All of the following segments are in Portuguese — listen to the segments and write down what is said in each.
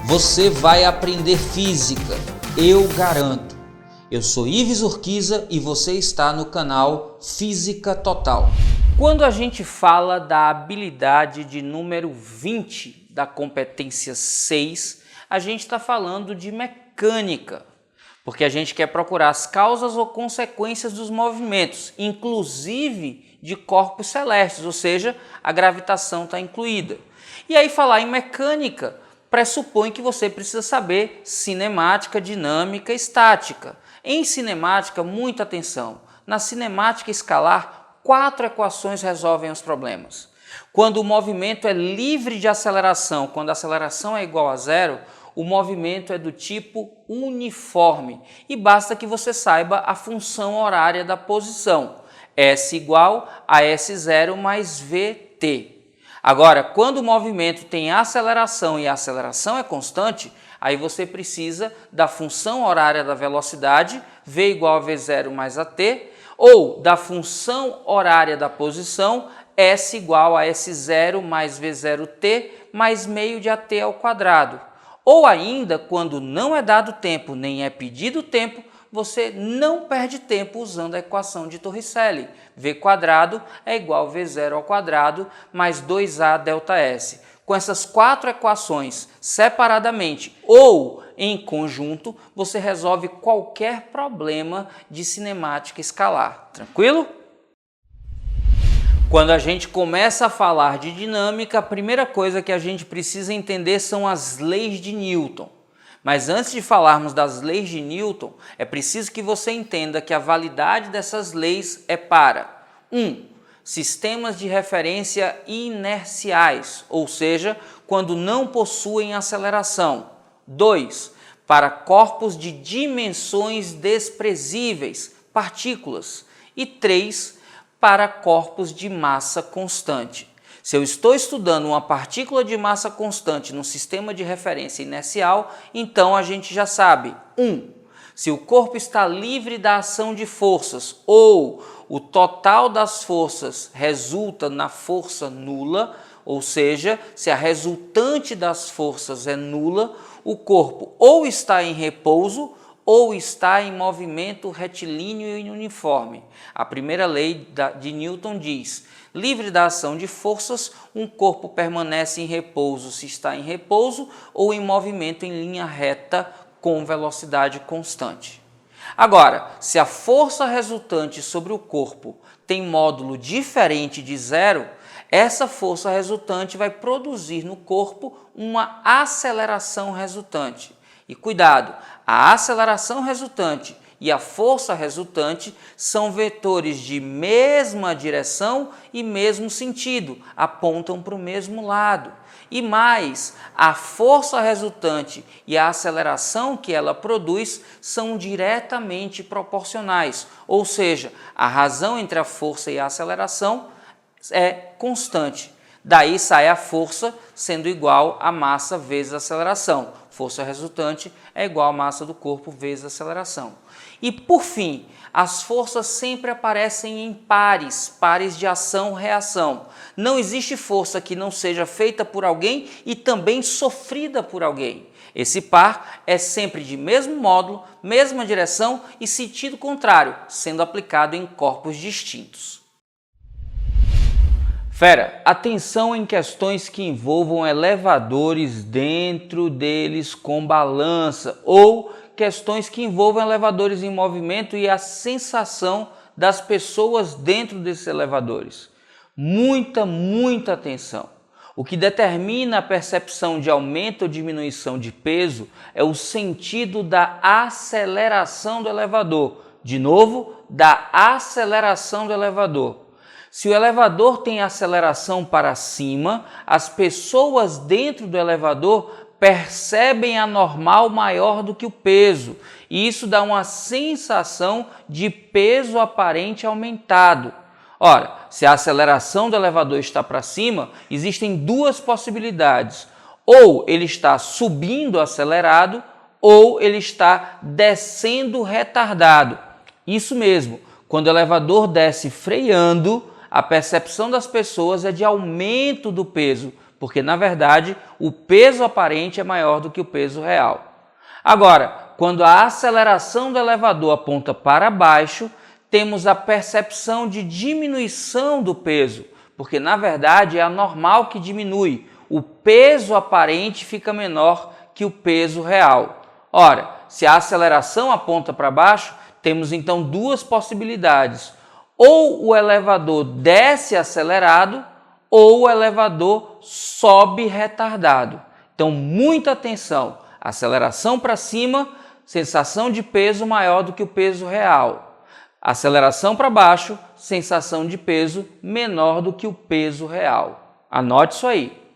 Você vai aprender física, eu garanto. Eu sou Ives Urquiza e você está no canal Física Total. Quando a gente fala da habilidade de número 20 da competência 6, a gente está falando de mecânica, porque a gente quer procurar as causas ou consequências dos movimentos, inclusive de corpos celestes, ou seja, a gravitação está incluída. E aí falar em mecânica pressupõe que você precisa saber cinemática, dinâmica e estática. Em cinemática, muita atenção. Na cinemática escalar, 4 equações resolvem os problemas. Quando o movimento é livre de aceleração, quando a aceleração é igual a zero, o movimento é do tipo uniforme. E basta que você saiba a função horária da posição. S igual a S0 mais VT. Agora, quando o movimento tem aceleração e a aceleração é constante, aí você precisa da função horária da velocidade, V igual a V0 mais AT, ou da função horária da posição, S igual a S0 mais V0t mais meio de AT ao quadrado. Ou ainda, quando não é dado tempo nem é pedido tempo, você não perde tempo usando a equação de Torricelli. V quadrado é igual a V0 ao quadrado mais 2A delta S. Com essas 4 equações separadamente ou em conjunto, você resolve qualquer problema de cinemática escalar. Tranquilo? Quando a gente começa a falar de dinâmica, a primeira coisa que a gente precisa entender são as leis de Newton. Mas antes de falarmos das leis de Newton, é preciso que você entenda que a validade dessas leis é para 1. Sistemas de referência inerciais, ou seja, quando não possuem aceleração. 2. Para corpos de dimensões desprezíveis, partículas. E 3. Para corpos de massa constante. Se eu estou estudando uma partícula de massa constante num sistema de referência inercial, então a gente já sabe. 1. Se o corpo está livre da ação de forças ou o total das forças resulta na força nula, ou seja, se a resultante das forças é nula, o corpo ou está em repouso ou está em movimento retilíneo e uniforme. A primeira lei de Newton diz: livre da ação de forças, um corpo permanece em repouso se está em repouso ou em movimento em linha reta com velocidade constante. Agora, se a força resultante sobre o corpo tem módulo diferente de zero, essa força resultante vai produzir no corpo uma aceleração resultante. E cuidado, a aceleração resultante e a força resultante são vetores de mesma direção e mesmo sentido, apontam para o mesmo lado. E mais, a força resultante e a aceleração que ela produz são diretamente proporcionais, ou seja, a razão entre a força e a aceleração é constante. Daí sai a força sendo igual a massa vezes a aceleração. Força resultante é igual a massa do corpo vezes a aceleração. E por fim, as forças sempre aparecem em pares, pares de ação-reação. Não existe força que não seja feita por alguém e também sofrida por alguém. Esse par é sempre de mesmo módulo, mesma direção e sentido contrário, sendo aplicado em corpos distintos. Fera, atenção em questões que envolvam elevadores dentro deles com balança ou questões que envolvam elevadores em movimento e a sensação das pessoas dentro desses elevadores. Muita atenção. O que determina a percepção de aumento ou diminuição de peso é o sentido da aceleração do elevador. De novo, da aceleração do elevador. Se o elevador tem aceleração para cima, as pessoas dentro do elevador percebem a normal maior do que o peso. E isso dá uma sensação de peso aparente aumentado. Ora, se a aceleração do elevador está para cima, existem duas possibilidades. Ou ele está subindo acelerado, ou ele está descendo retardado. Isso mesmo, quando o elevador desce freando, a percepção das pessoas é de aumento do peso, porque na verdade o peso aparente é maior do que o peso real. Agora, quando a aceleração do elevador aponta para baixo, temos a percepção de diminuição do peso, porque na verdade é anormal que diminui. O peso aparente fica menor que o peso real. Ora, se a aceleração aponta para baixo, temos então duas possibilidades. Ou o elevador desce acelerado, ou o elevador sobe retardado. Então, muita atenção. Aceleração para cima, sensação de peso maior do que o peso real. Aceleração para baixo, sensação de peso menor do que o peso real. Anote isso aí.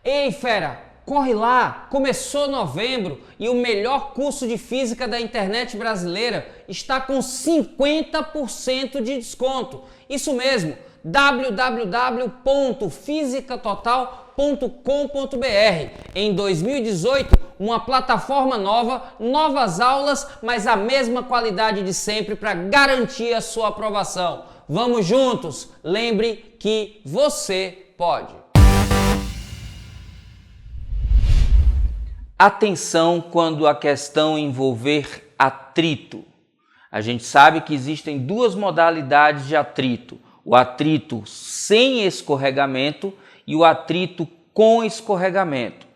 Ei, fera! Corre lá! Começou novembro e o melhor curso de física da internet brasileira está com 50% de desconto. Isso mesmo, www.fisicatotal.com.br. Em 2018, uma plataforma nova, novas aulas, mas a mesma qualidade de sempre para garantir a sua aprovação. Vamos juntos! Lembre que você pode! Atenção quando a questão envolver atrito. A gente sabe que existem duas modalidades de atrito: o atrito sem escorregamento e o atrito com escorregamento.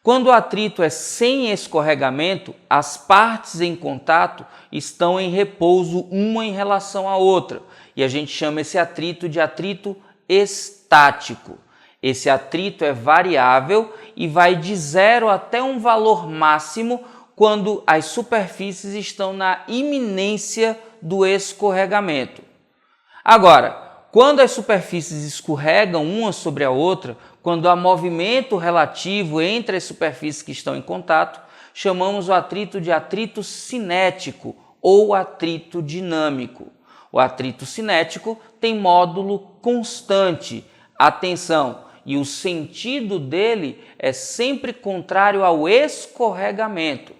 Quando o atrito é sem escorregamento, as partes em contato estão em repouso uma em relação à outra, e a gente chama esse atrito de atrito estático. Esse atrito é variável e vai de 0 até um valor máximo quando as superfícies estão na iminência do escorregamento. Agora, quando as superfícies escorregam uma sobre a outra, quando há movimento relativo entre as superfícies que estão em contato, chamamos o atrito de atrito cinético ou atrito dinâmico. O atrito cinético tem módulo constante. Atenção! E o sentido dele é sempre contrário ao escorregamento.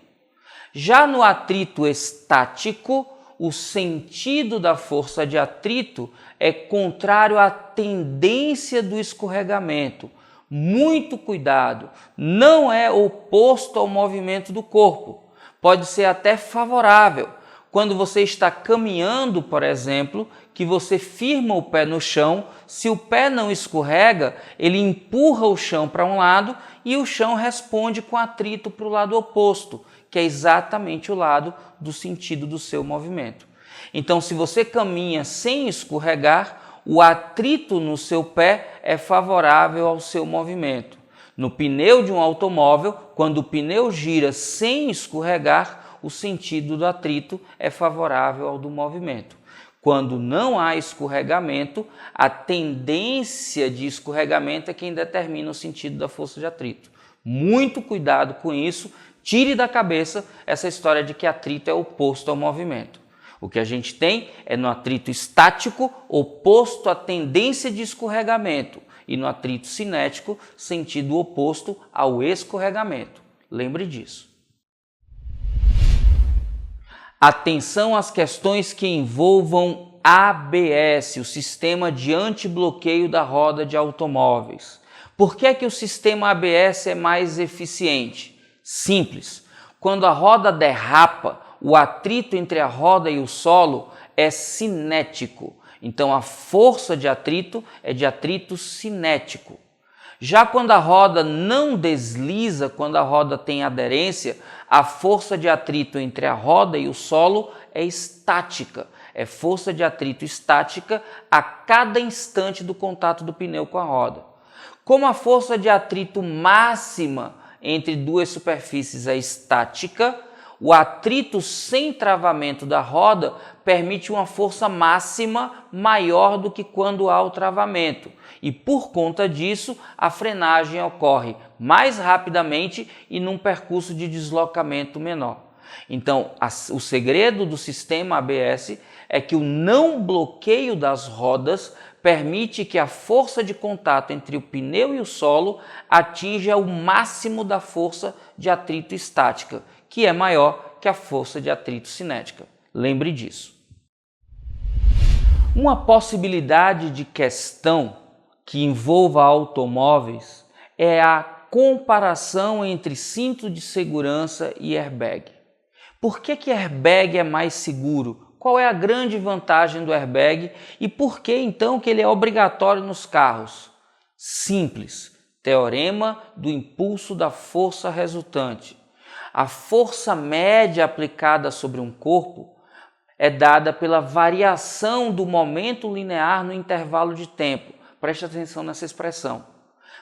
Já no atrito estático, o sentido da força de atrito é contrário à tendência do escorregamento. Muito cuidado, não é oposto ao movimento do corpo. Pode ser até favorável. Quando você está caminhando, por exemplo, que você firma o pé no chão, se o pé não escorrega, ele empurra o chão para um lado e o chão responde com atrito para o lado oposto, que é exatamente o lado do sentido do seu movimento. Então, se você caminha sem escorregar, o atrito no seu pé é favorável ao seu movimento. No pneu de um automóvel, quando o pneu gira sem escorregar, o sentido do atrito é favorável ao do movimento. Quando não há escorregamento, a tendência de escorregamento é quem determina o sentido da força de atrito. Muito cuidado com isso, tire da cabeça essa história de que atrito é oposto ao movimento. O que a gente tem é no atrito estático, oposto à tendência de escorregamento, e no atrito cinético, sentido oposto ao escorregamento. Lembre disso. Atenção às questões que envolvam ABS, o sistema de antibloqueio da roda de automóveis. Por que é que o sistema ABS é mais eficiente? Simples. Quando a roda derrapa, o atrito entre a roda e o solo é cinético. Então a força de atrito é de atrito cinético. Já quando a roda não desliza, quando a roda tem aderência, a força de atrito entre a roda e o solo é estática. É força de atrito estática a cada instante do contato do pneu com a roda. Como a força de atrito máxima entre duas superfícies é estática, o atrito sem travamento da roda permite uma força máxima maior do que quando há o travamento. E por conta disso, a frenagem ocorre mais rapidamente e num percurso de deslocamento menor. Então, o segredo do sistema ABS é que o não bloqueio das rodas permite que a força de contato entre o pneu e o solo atinja o máximo da força de atrito estática, que é maior que a força de atrito cinética. Lembre disso. Uma possibilidade de questão que envolva automóveis é a comparação entre cinto de segurança e airbag. Por que airbag é mais seguro? Qual é a grande vantagem do airbag e por que então que ele é obrigatório nos carros? Simples, teorema do impulso da força resultante. A força média aplicada sobre um corpo é dada pela variação do momento linear no intervalo de tempo. Preste atenção nessa expressão.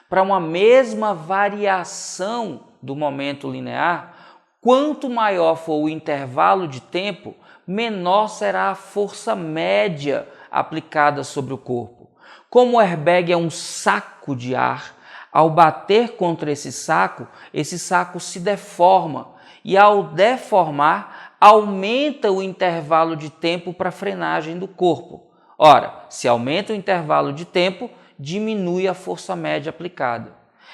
Para uma mesma variação do momento linear, quanto maior for o intervalo de tempo, menor será a força média aplicada sobre o corpo. Como o airbag é um saco de ar, ao bater contra esse saco se deforma e ao deformar, aumenta o intervalo de tempo para a frenagem do corpo. Ora, se aumenta o intervalo de tempo, diminui a força média aplicada.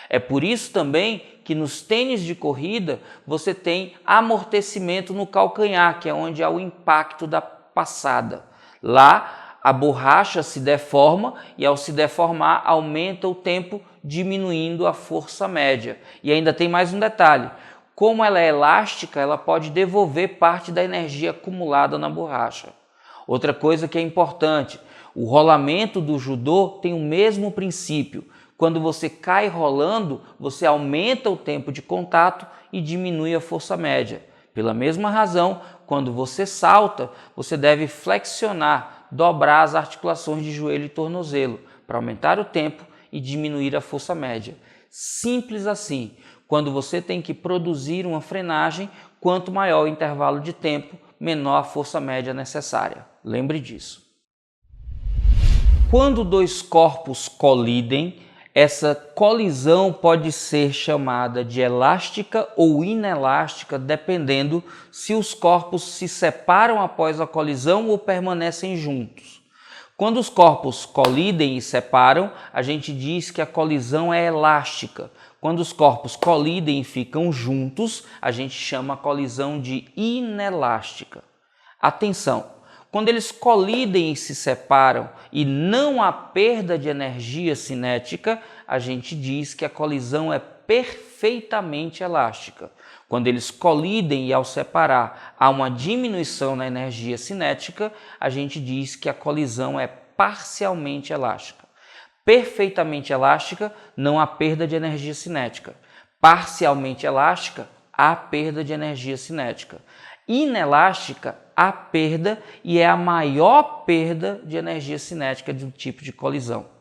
É por isso também que nos tênis de corrida você tem amortecimento no calcanhar, que é onde há o impacto da passada. Lá a borracha se deforma e ao se deformar aumenta o tempo, diminuindo a força média. E ainda tem mais um detalhe. Como ela é elástica, ela pode devolver parte da energia acumulada na borracha. Outra coisa que é importante, o rolamento do judô tem o mesmo princípio. Quando você cai rolando, você aumenta o tempo de contato e diminui a força média. Pela mesma razão, quando você salta, você deve flexionar, dobrar as articulações de joelho e tornozelo para aumentar o tempo e diminuir a força média. Simples assim. Quando você tem que produzir uma frenagem, quanto maior o intervalo de tempo, menor a força média necessária. Lembre disso. Quando dois corpos colidem, essa colisão pode ser chamada de elástica ou inelástica, dependendo se os corpos se separam após a colisão ou permanecem juntos. Quando os corpos colidem e separam, a gente diz que a colisão é elástica. Quando os corpos colidem e ficam juntos, a gente chama a colisão de inelástica. Atenção! Quando eles colidem e se separam e não há perda de energia cinética, a gente diz que a colisão é perfeitamente elástica. Quando eles colidem e ao separar há uma diminuição na energia cinética, a gente diz que a colisão é parcialmente elástica. Perfeitamente elástica, não há perda de energia cinética. Parcialmente elástica, há perda de energia cinética. Inelástica, há perda e é a maior perda de energia cinética de um tipo de colisão.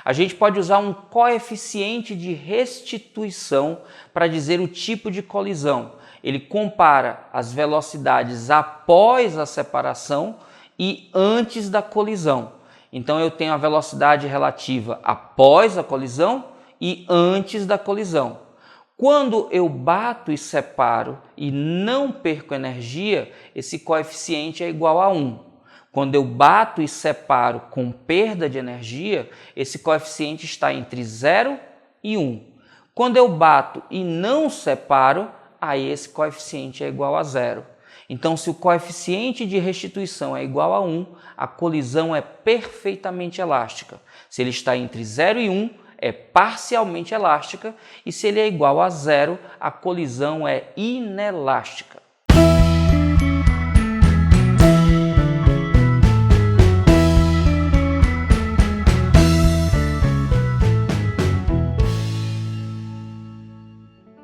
A gente pode usar um coeficiente de restituição para dizer o tipo de colisão. Ele compara as velocidades após a separação e antes da colisão. Então eu tenho a velocidade relativa após a colisão e antes da colisão. Quando eu bato e separo e não perco energia, esse coeficiente é igual a 1. Quando eu bato e separo com perda de energia, esse coeficiente está entre 0 e 1. Quando eu bato e não separo, aí esse coeficiente é igual a 0. Então, se o coeficiente de restituição é igual a 1, a colisão é perfeitamente elástica. Se ele está entre 0 e 1, é parcialmente elástica, e se ele é igual a 0, a colisão é inelástica.